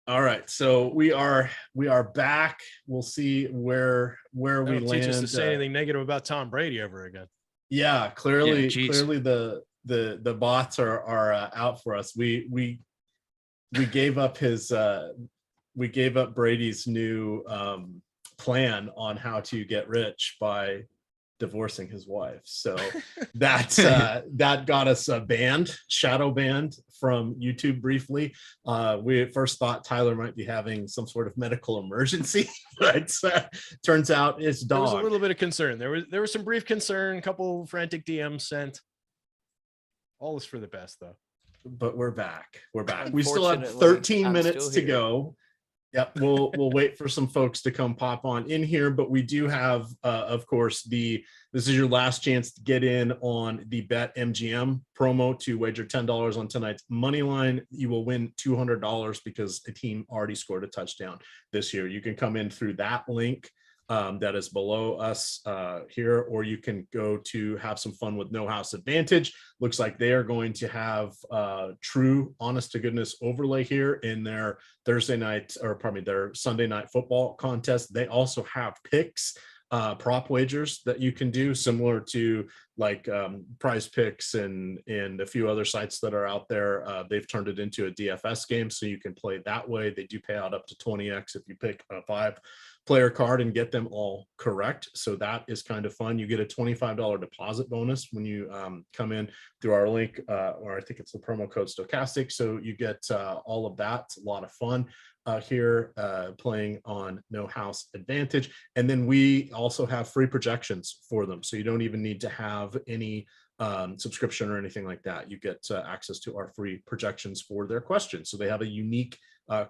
All right, so we are back. We'll see where we land. Teach us to say anything negative about Tom Brady ever again. Yeah, clearly the bots are out for us. We gave up Brady's new plan on how to get rich by divorcing his wife. So that got us shadow banned from YouTube briefly. We at first thought Tyler might be having some sort of medical emergency, but turns out it's dog. There was a little bit of concern. There was some brief concern, a couple frantic DMs sent. All is for the best though. But we're back. We still have 13 minutes to go. Yep, we'll wait for some folks to come pop on in here, but we do have, of course, this is your last chance to get in on the BetMGM promo to wager $10 on tonight's money line. You will win $200 because a team already scored a touchdown this year. You can come in through that link that is below us here, or you can go to have some fun with No House Advantage. Looks like they are going to have true honest to goodness overlay here in their their Sunday night football contest. They also have picks, prop wagers that you can do similar to like Prize Picks and a few other sites that are out there. They've turned it into a DFS game, so you can play that way. They do pay out up to 20x if you pick a 5-player card and get them all correct. So that is kind of fun. You get a $25 deposit bonus when you come in through our link, or I think it's the promo code Stokastic. So you get all of that. It's a lot of fun here playing on No House Advantage. And then we also have free projections for them. So you don't even need to have any subscription or anything like that. You get access to our free projections for their questions. So they have a unique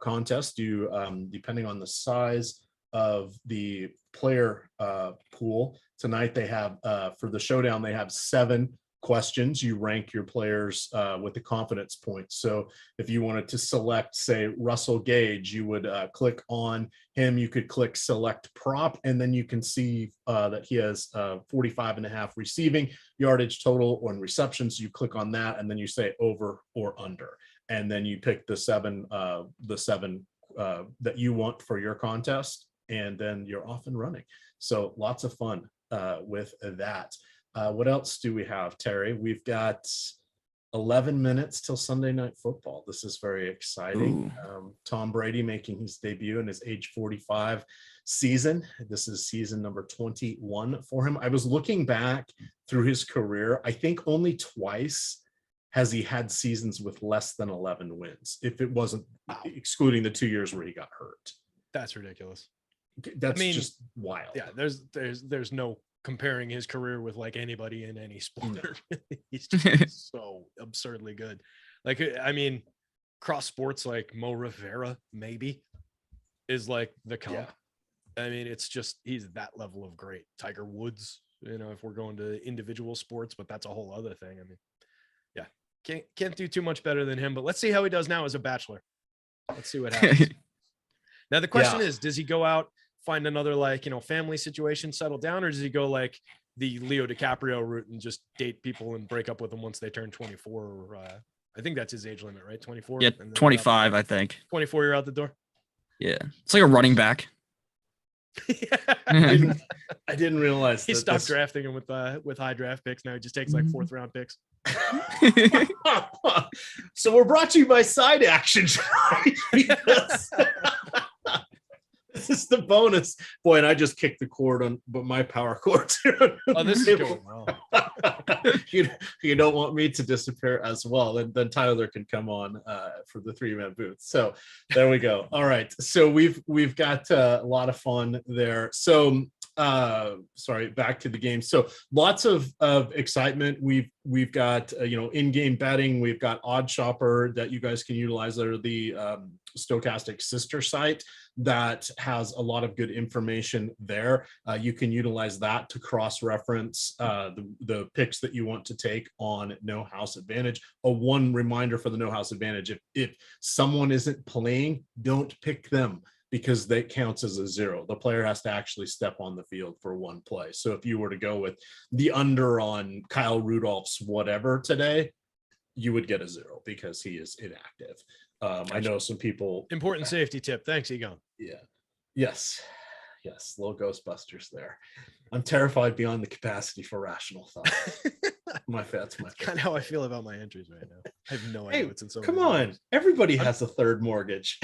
contest. Depending on the size of the player pool tonight, they have for the showdown, they have 7 questions. You rank your players with the confidence points. So if you wanted to select, say, Russell Gage, you would click on him. You could click select prop, and then you can see that he has 45.5 receiving yardage total on receptions. You click on that, and then you say over or under, and then you pick the seven that you want for your contest, and then you're off and running. So lots of fun with that. What else do we have, Terry? We've got 11 minutes till Sunday Night Football. This is very exciting. Tom Brady making his debut in his age 45 season. This is season number 21 for him. I was looking back through his career. I think only twice has he had seasons with less than 11 wins, if it wasn't excluding the 2 years where he got hurt. That's ridiculous. That's just wild. Yeah, there's no comparing his career with like anybody in any sport. No. He's just so absurdly good. Like, I mean, cross sports, like Mo Rivera maybe is like the comp. Yeah. I mean, it's just, he's that level of great. Tiger Woods, you know, if we're going to individual sports, but that's a whole other thing. I mean, yeah, can't do too much better than him, but let's see how he does now as a bachelor. Let's see what happens. Now the question is, does he go out, find another, like, you know, family situation, settle down, or does he go like the Leo DiCaprio route and just date people and break up with them once they turn 24? Or, I think that's his age limit, right? 24. Yeah, 25, I think. 24, you're out the door. Yeah, it's like a running back. I didn't realize he stopped drafting him with high draft picks. Now he just takes like 4th round picks. So we're brought to you by Side Action. This is the bonus. Boy, and I just kicked the cord on, but my power cord. Oh, this is going well. You don't want me to disappear as well. Then Tyler can come on for the 3-man booth. So there we go. All right. So we've got a lot of fun there. So sorry, back to the game. So lots of excitement. We've got in-game betting. We've got Odd Shopper that you guys can utilize. They're the Stokastic sister site that has a lot of good information there. You can utilize that to cross-reference the picks that you want to take on No House Advantage. One reminder for the No House Advantage: if someone isn't playing, don't pick them, because that counts as a 0. The player has to actually step on the field for one play. So if you were to go with the under on Kyle Rudolph's whatever today, you would get a 0 because he is inactive. I know some people. Important safety tip. Thanks, Egon. Yeah. Yes. Little Ghostbusters there. I'm terrified beyond the capacity for rational thought. That's kind of how I feel about my entries right now. I have no idea what's in so many. Come on. Everybody has a third mortgage.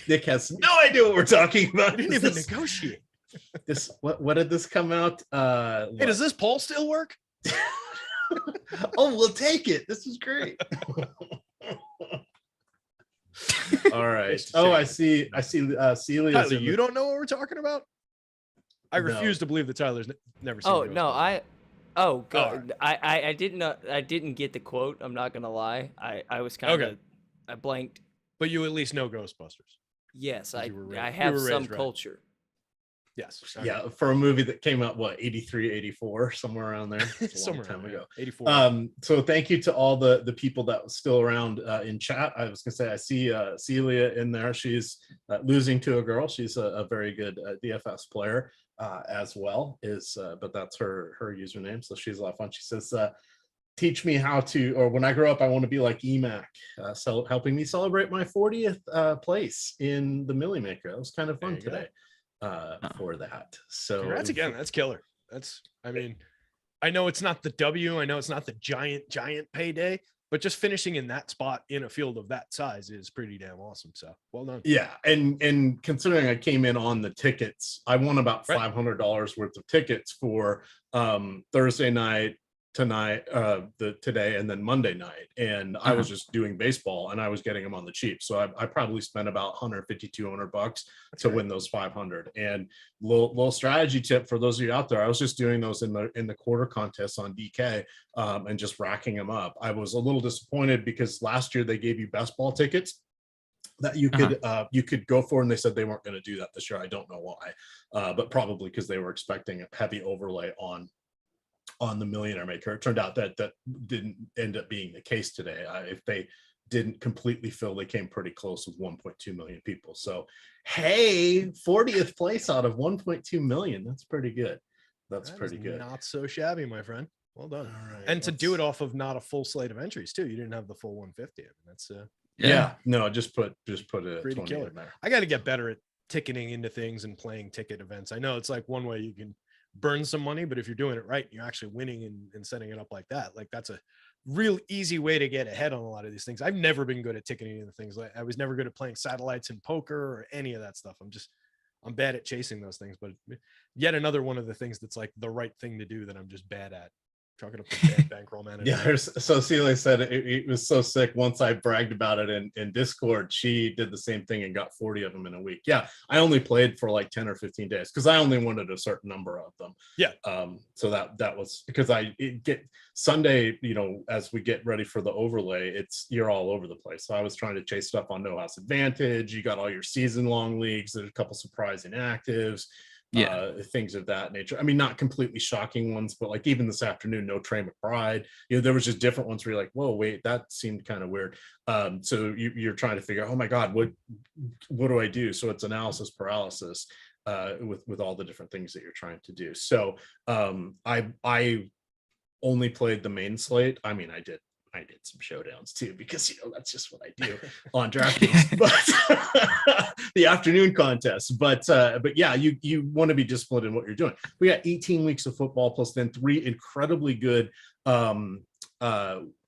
Nick has no idea what we're talking about. You didn't even negotiate. What did this come out? Hey, does this poll still work? Oh, we'll take it. This is great. All right. Oh, I see. Celia. Tyler, you don't know what we're talking about? I refuse to believe that Tyler's never seen. Oh no, God. I didn't get the quote. I'm not gonna lie. I was kind of I blanked. But you at least know Ghostbusters. Yes, I have some culture. Yes. Yeah, for a movie that came out 83, 84, somewhere around there. Somewhere time ago. 84. So thank you to all the people that was still around in chat. I was gonna say I see Celia in there. She's losing to a girl. She's a very good DFS player as well. But that's her username. So she's a lot of fun. She says, teach me how to, or when I grow up, I want to be like EMac, helping me celebrate my 40th place in the Millie Maker. That was kind of fun today. For that. So congrats again. That's killer. I know it's not the W. I know it's not the giant payday, but just finishing in that spot in a field of that size is pretty damn awesome. So well done. Yeah. And considering I came in on the tickets, I won about $500 worth of tickets for Thursday night, tonight, today, and then Monday night. And I was just doing baseball and I was getting them on the cheap. So I probably spent about $150-$200 to win those 500. And little strategy tip for those of you out there, I was just doing those in the quarter contests on DK and just racking them up. I was a little disappointed because last year they gave you best ball tickets that you could go for, and they said they weren't going to do that this year. I don't know why, but probably because they were expecting a heavy overlay on the Millionaire Maker. It turned out that didn't end up being the case today. If they didn't completely fill, they came pretty close with 1.2 million people. So, hey, 40th place out of 1.2 million. That's pretty good. That's pretty good. Not so shabby, my friend. Well done. All right, and to do it off of not a full slate of entries too. You didn't have the full 150. I mean, that's no, just put a pretty 20 killer in there. I got to get better at ticketing into things and playing ticket events. I know it's like one way you can burn some money, but if you're doing it right, you're actually winning and setting it up like that. Like that's a real easy way to get ahead on a lot of these things. I've never been good at ticketing into things. Like I was never good at playing satellites in poker or any of that stuff. I'm bad at chasing those things, but yet another one of the things that's like the right thing to do that I'm just bad at. Talking up the bad bankroll manager. Yeah, so Celia said it was so sick. Once I bragged about it in Discord, she did the same thing and got 40 of them in a week. Yeah, I only played for like 10 or 15 days because I only wanted a certain number of them. Yeah. So that was because get Sunday, as we get ready for the overlay, you're all over the place. So I was trying to chase stuff on No House Advantage. You got all your season long leagues. There's a couple surprising actives. Things of that nature. I mean, not completely shocking ones, but like even this afternoon, no Trey McBride. There was just different ones where you're like, whoa, wait, that seemed kind of weird. So you're trying to figure out, oh my God, what do I do? So it's analysis paralysis with all the different things that you're trying to do. So I only played the main slate. I mean, I did some showdowns too, because that's just what I do on DraftKings, but the afternoon contest. But yeah, you want to be disciplined in what you're doing. We got 18 weeks of football plus then 3 incredibly good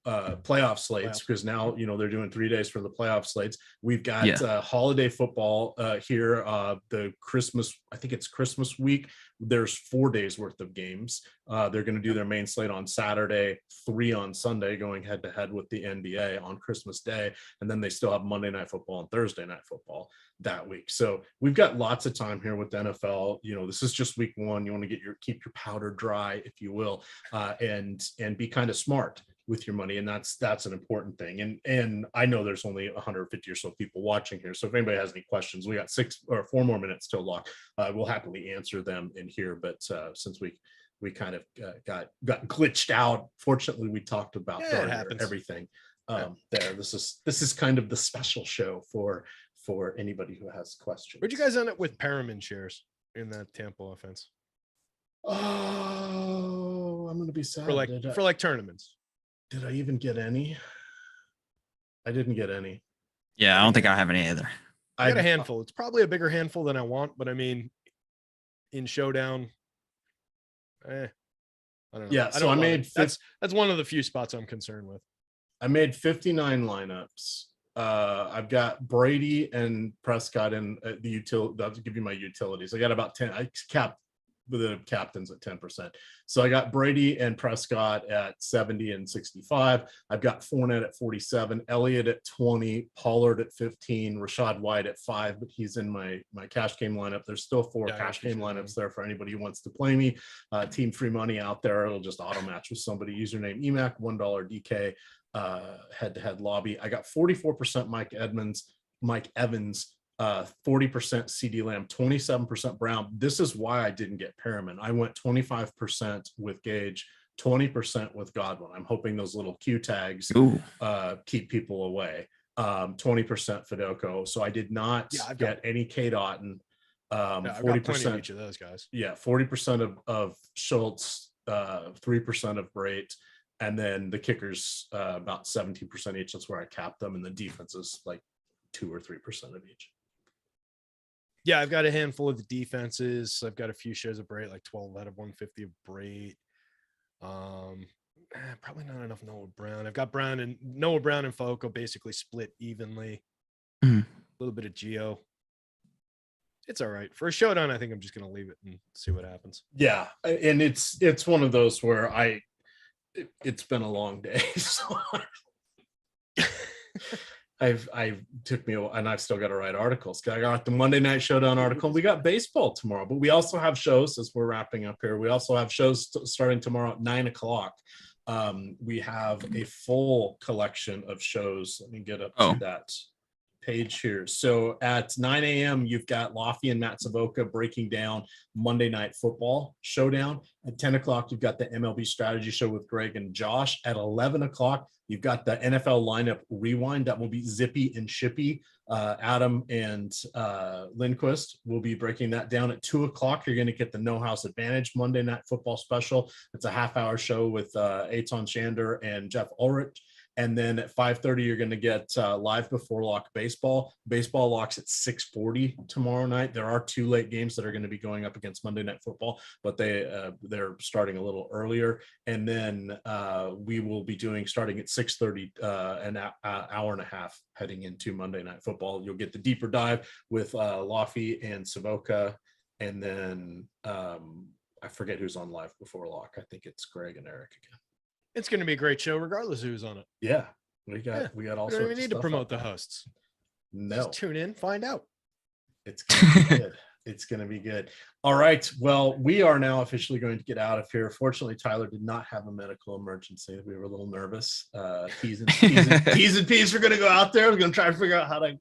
playoff slates, because now they're doing 3 days for the playoff slates. We've got holiday football here, the Christmas, I think it's Christmas week. There's 4 days worth of games. They're going to do their main slate on Saturday, 3 on Sunday, going head to head with the NBA on Christmas Day, and then they still have Monday Night Football and Thursday Night Football that week. So we've got lots of time here with the NFL. This is just week 1. You want to keep your powder dry, if you will, and be kind of smart with your money, and that's an important thing. And I know there's only 150 or so people watching here, so if anybody has any questions, we got 4 more minutes till lock. We'll happily answer them in here, but since we kind of got glitched out, fortunately we talked about everything there. This is kind of the special show for anybody who has questions. Where'd you guys end up with Perriman shares in that Tampa offense? Oh, I'm going to be sad. For like tournaments. Did I even get any? I didn't get any. Yeah, I don't think I have any either. I got a handful. It's probably a bigger handful than I want, but I mean, in Showdown, I don't know. Yeah, so I made that's one of the few spots I'm concerned with. I made 59 lineups. I've got Brady and Prescott in the utility. I'll give you my utilities. I got about 10. I capped the captains at 10%. So I got Brady and Prescott at 70 and 65. I've got Fournette at 47, Elliott at 20, Pollard at 15, Rashad White at 5, but he's in my cash game lineup. There's still 4 cash game lineups there for anybody who wants to play me. Team free money out there. It'll just auto match with somebody. Username EMac, $1 DK, head-to-head lobby. I got 44% Mike Evans, 40% CD Lamb, 27% Brown. This is why I didn't get Perriman. I went 25% with Gage, 20% with Godwin. I'm hoping those little Q tags keep people away. 20% Fedoko. So I did not get any K Dotton. 40% each of those guys. Yeah, 40% of Schultz, 3% of Brait, and then the kickers about 17% each. That's where I capped them, and the defense is like 2 or 3% of each. Yeah, I've got a handful of the defenses. I've got a few shares of Brait, like 12 out of 150 of Brait. Probably not enough Noah Brown. I've got Noah Brown and Foko basically split evenly. A little bit of Geo. It's all right. For a showdown, I think I'm just going to leave it and see what happens. Yeah, and it's one of those where it's been a long day. So I took me, and I've still got to write articles. I got the Monday Night Showdown article. We got baseball tomorrow, but we also have shows as we're wrapping up here. We also have shows starting tomorrow at 9:00. We have a full collection of shows. Let me get up to that page here. So at 9 a.m., you've got Lofty and Matt Savoca breaking down Monday Night Football Showdown. At 10 o'clock, you've got the MLB Strategy Show with Greg and Josh. At 11 o'clock, you've got the NFL Lineup Rewind. That will be Zippy and Shippy. Adam and Lindquist will be breaking that down. At 2 o'clock, you're going to get the No House Advantage Monday Night Football Special. It's a half-hour show with Eitan Shander and Jeff Ulrich. And then at 5:30, you're going to get Live Before Lock Baseball. Baseball locks at 6:40 tomorrow night. There are 2 late games that are going to be going up against Monday Night Football, but they're starting a little earlier. And then we will be doing, starting at 6:30, an hour and a half heading into Monday Night Football. You'll get the deeper dive with Laffy and Savoca. And then I forget who's on Live Before Lock. I think it's Greg and Eric again. It's going to be a great show, regardless of who's on it. Yeah, we got all sorts of stuff. We need to promote the hosts. No, just tune in, find out. It's going to be good. It's going to be good. All right. Well, we are now officially going to get out of here. Fortunately, Tyler did not have a medical emergency. We were a little nervous. T's and P's are going to go out there. We're going to try to figure out how to.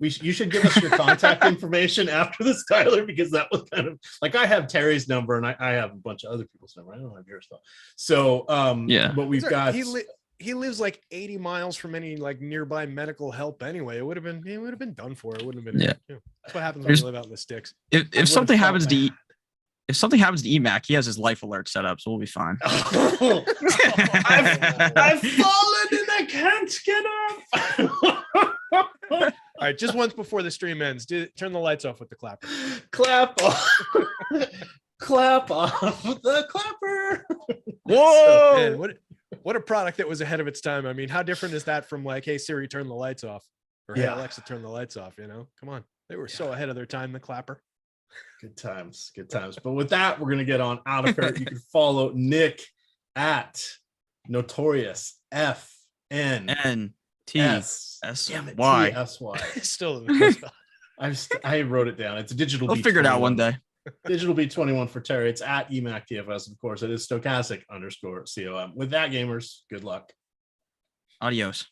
You should give us your contact information after this, Tyler, because that was kind of like, I have Terry's number and I have a bunch of other people's number. I don't have yours though. So but we've got he lives like 80 miles from any like nearby medical help anyway. It would have been done for. It wouldn't have been. That's what happens when you live out in the sticks. If something happens to EMac, he has his life alert set up, so we'll be fine. I've fallen and I can't get up. All right, just once before the stream ends, turn the lights off with the clapper. Clap off. Clap off the clapper. Whoa! So, man, what a product that was ahead of its time. I mean, how different is that from like, hey Siri, turn the lights off, or hey Alexa, turn the lights off? You know, come on, they were so ahead of their time. The clapper. Good times. But with that, we're gonna get on out of here. You can follow Nick at Notorious FNTSY. Still, I wrote it down. It's a digital. I'll figure it out one day. Digital B21 for Terry. It's at EMac DFS. Of course, it is Stokastic _COM. With that, gamers, good luck. Adios.